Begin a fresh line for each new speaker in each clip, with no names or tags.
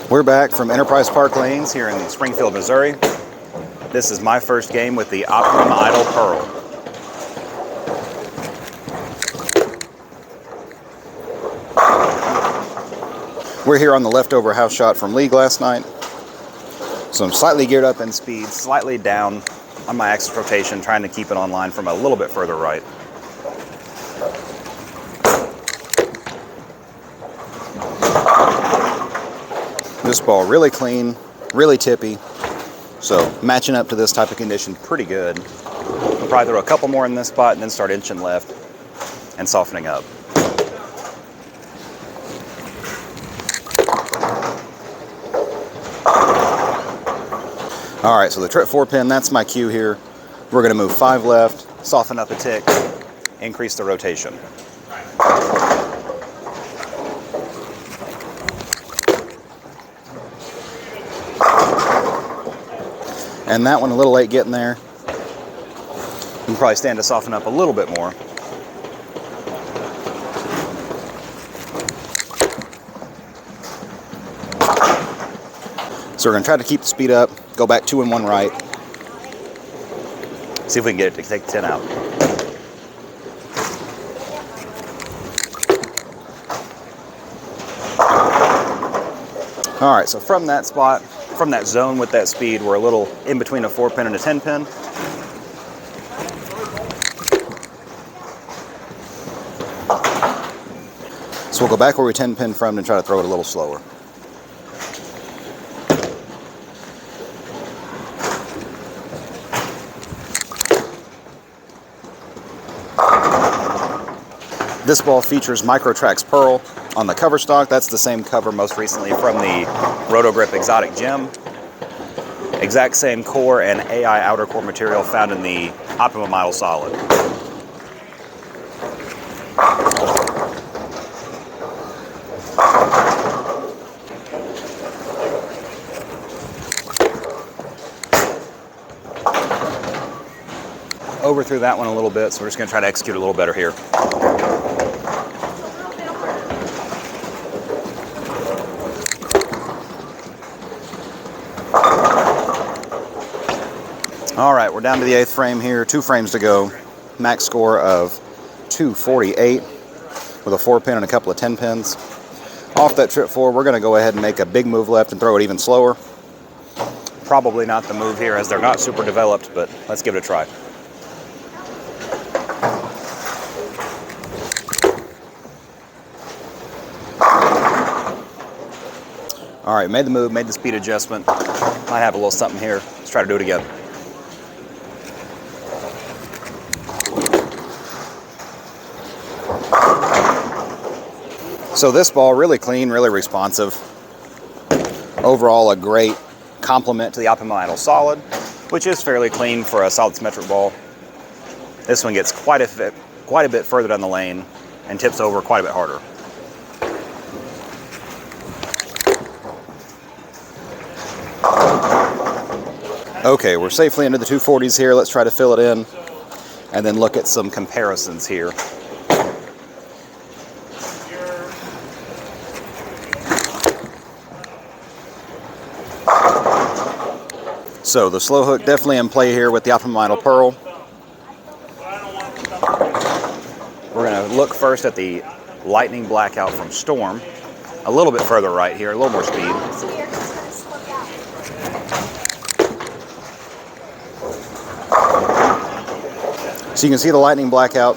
We're back from Enterprise Park Lanes here in Springfield, Missouri. This is my first game with the Optimum Idle Pearl. We're here on the leftover house shot from League last night. So I'm slightly geared up in speed, slightly down on my axis rotation, trying to keep it online from a little bit further right. This ball really clean, really tippy, so matching up to this type of condition pretty good. I'll probably throw a couple more in this spot and then start inching left and softening up. All right, so the trip 4 pin, that's my cue here. We're gonna move 5 left, soften up a tick, increase the rotation. And that one a little late getting there. You can probably stand to soften up a little bit more. So we're gonna try to keep the speed up, go back 2 and 1 right. See if we can get it to take 10 out. All right, so from that spot, from that zone with that speed, we're a little in between a 4 pin and a 10 pin. So we'll go back where we 10 pin from and try to throw it a little slower. This ball features Microtrax Pearl on the cover stock. That's the same cover most recently from the Rotogrip Exotic Gem. Exact same core and AI outer core material found in the Optimum Idle Solid. Overthrew that one a little bit, so we're just going to try to execute a little better here. All right, we're down to the 8th frame here, 2 frames to go. Max score of 248 with a 4 pin and a couple of 10 pins. Off that trip 4, we're gonna go ahead and make a big move left and throw it even slower. Probably not the move here as they're not super developed, but let's give it a try. All right, made the move, made the speed adjustment. Might have a little something here. Let's try to do it again. So this ball, really clean, really responsive. Overall, a great complement to the Optimum Idle Solid, which is fairly clean for a solid symmetric ball. This one gets quite a bit further down the lane and tips over quite a bit harder. Okay, we're safely into the 240s here. Let's try to fill it in and then look at some comparisons here. So the slow hook definitely in play here with the Optimum Idle Pearl. We're going to look first at the Lightning Blackout from Storm. A little bit further right here, a little more speed. So you can see the Lightning Blackout,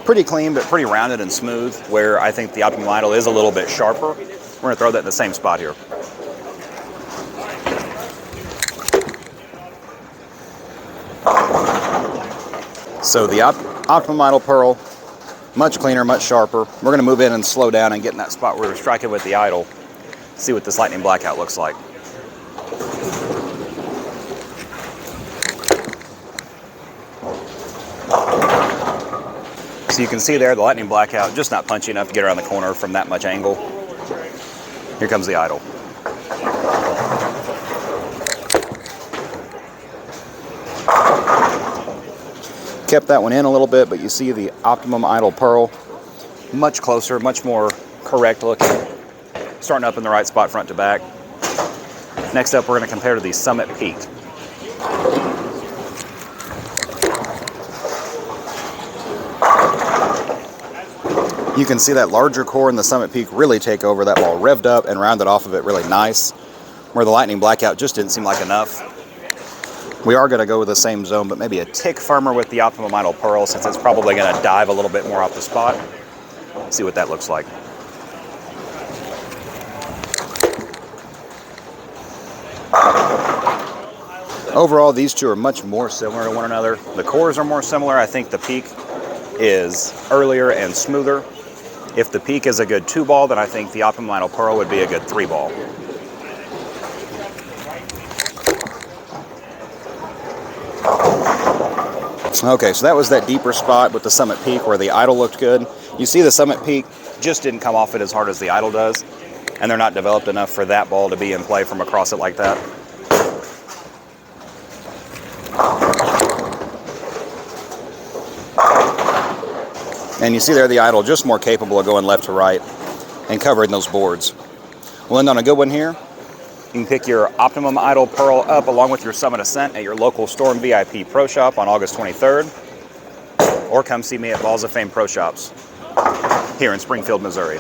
pretty clean but pretty rounded and smooth, where I think the Optimum Idle is a little bit sharper. We're going to throw that in the same spot here. So the Optimum Idle Pearl, much cleaner, much sharper. We're going to move in and slow down and get in that spot where we're striking with the idle. See what this Lightning Blackout looks like. So you can see there the Lightning Blackout just not punchy enough to get around the corner from that much angle. Here comes the idle. Kept that one in a little bit, but you see the Optimum Idle Pearl, much closer, much more correct looking. starting up in the right spot front to back. Next up, we're going to compare to the Summit Peak. You can see that larger core in the Summit Peak really take over. That ball revved up and rounded off of it really nice, where the Lightning Blackout just didn't seem like enough. We are going to go with the same zone, but maybe a tick firmer with the Optimum Idle Pearl, since it's probably going to dive a little bit more off the spot. See what that looks like. Overall, these two are much more similar to one another. The cores are more similar. I think the Peak is earlier and smoother. If the Peak is a good 2-ball, then I think the Optimum Idle Pearl would be a good 3-ball. Okay, so that was that deeper spot with the Summit Peak where the Idle looked good. You see the Summit Peak just didn't come off it as hard as the Idle does, and they're not developed enough for that ball to be in play from across it like that. And you see there the Idle just more capable of going left to right and covering those boards. We'll end on a good one here. You can pick your Optimum Idle Pearl up along with your Summit Ascent at your local Storm VIP Pro Shop on August 23rd. Or come see me at Balls of Fame Pro Shops here in Springfield, Missouri.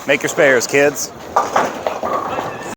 Make your spares, kids.